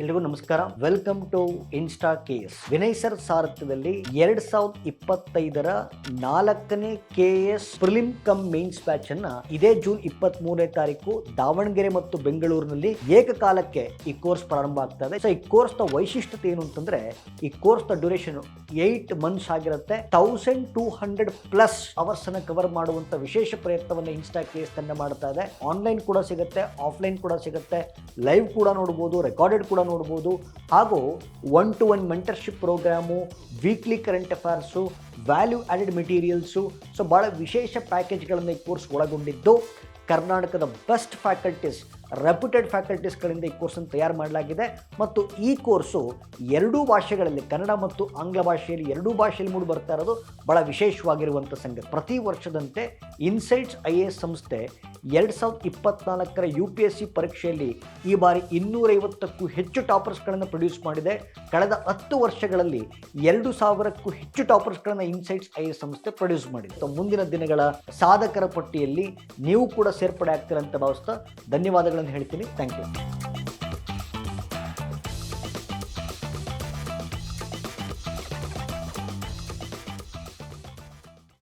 ಎಲ್ರಿಗೂ ನಮಸ್ಕಾರ. Welcome to Insta KAS. Vinay sir ಸಾರಥ್ಯದಲ್ಲಿ 2025ರ 4ನೇ KS prelim cum mains batch ಅನ್ನ ಇದೇ ಜೂನ್ 23ನೇ ತಾರೀಕು ದಾವಣಗೆರೆ ಮತ್ತು ಬೆಂಗಳೂರಿನಲ್ಲಿ ಏಕಕಾಲಕ್ಕೆ ಈ ಕೋರ್ಸ್ ಪ್ರಾರಂಭ ಆಗ್ತಾ ಇದೆ. ಸೊ ಈ ಕೋರ್ಸ್ ನ ವೈಶಿಷ್ಟ್ಯತೆ ಏನು ಅಂತಂದ್ರೆ, ಈ ಕೋರ್ಸ್ ನ ಡ್ಯೂರೇಷನ್ 8 ಮಂತ್ಸ್ ಆಗಿರುತ್ತೆ. 1200+ ಅವರ್ಸ್ ಅನ್ನ ಕವರ್ ಮಾಡುವಂತ ವಿಶೇಷ ಪ್ರಯತ್ನವನ್ನ ಇನ್ಸ್ಟಾ ಕೇಸ್ ತಂಡ ಮಾಡ್ತಾ ಇದೆ. ಆನ್ಲೈನ್ ಕೂಡ ಸಿಗುತ್ತೆ, ಆಫ್ಲೈನ್ ಕೂಡ ಸಿಗುತ್ತೆ, ಲೈವ್ ಕೂಡ ನೋಡಬಹುದು, ರೆಕಾರ್ಡೆಡ್ ಕೂಡ ನೋಡಬಹುದು. ಹಾಗೂ 1-to-1 mentorship programme, weekly current affairs, value added materials, so ಬಹಳ ವಿಶೇಷ ಪ್ಯಾಕೇಜ್ಗಳನ್ನು ಈ ಕೋರ್ಸ್ ಒಳಗೊಂಡಿದ್ದು ಕರ್ನಾಟಕದ ಬೆಸ್ಟ್ ಫ್ಯಾಕಲ್ಟೀಸ್, ರೆಪ್ಯೂಟೆಡ್ ಫ್ಯಾಕಲ್ಟೀಸ್ಗಳಿಂದ ಈ ಕೋರ್ಸನ್ನು ತಯಾರು ಮಾಡಲಾಗಿದೆ. ಮತ್ತು ಈ ಕೋರ್ಸು 2 ಭಾಷೆಗಳಲ್ಲಿ, ಕನ್ನಡ ಮತ್ತು ಆಂಗ್ಲ ಭಾಷೆಯಲ್ಲಿ 2 ಭಾಷೆಯಲ್ಲಿ ಮೂಡಿ ಬರ್ತಾ ಇರೋದು ಬಹಳ ವಿಶೇಷವಾಗಿರುವಂಥ ಸಂಗತಿ. ಪ್ರತಿ ವರ್ಷದಂತೆ ಇನ್ಸೈಟ್ಸ್ IAS ಸಂಸ್ಥೆ 2024ರ UPSC ಪರೀಕ್ಷೆಯಲ್ಲಿ ಈ ಬಾರಿ 250ಕ್ಕೂ ಹೆಚ್ಚು ಟಾಪರ್ಸ್ಗಳನ್ನು ಪ್ರೊಡ್ಯೂಸ್ ಮಾಡಿದೆ. ಕಳೆದ 10 ವರ್ಷಗಳಲ್ಲಿ 2000ಕ್ಕೂ ಹೆಚ್ಚು ಟಾಪರ್ಸ್ಗಳನ್ನು ಇನ್ಸೈಟ್ಸ್ IAS ಸಂಸ್ಥೆ ಪ್ರೊಡ್ಯೂಸ್ ಮಾಡಿದೆ. ಮುಂದಿನ ದಿನಗಳ ಸಾಧಕರ ಪಟ್ಟಿಯಲ್ಲಿ ನೀವು ಕೂಡ ಸೇರ್ಪಡೆ ಆಗ್ತೀರಂತ ಭಾವಿಸ್ತಾ ಧನ್ಯವಾದಗಳನ್ನು ಹೇಳ್ತೀನಿ. Thank you.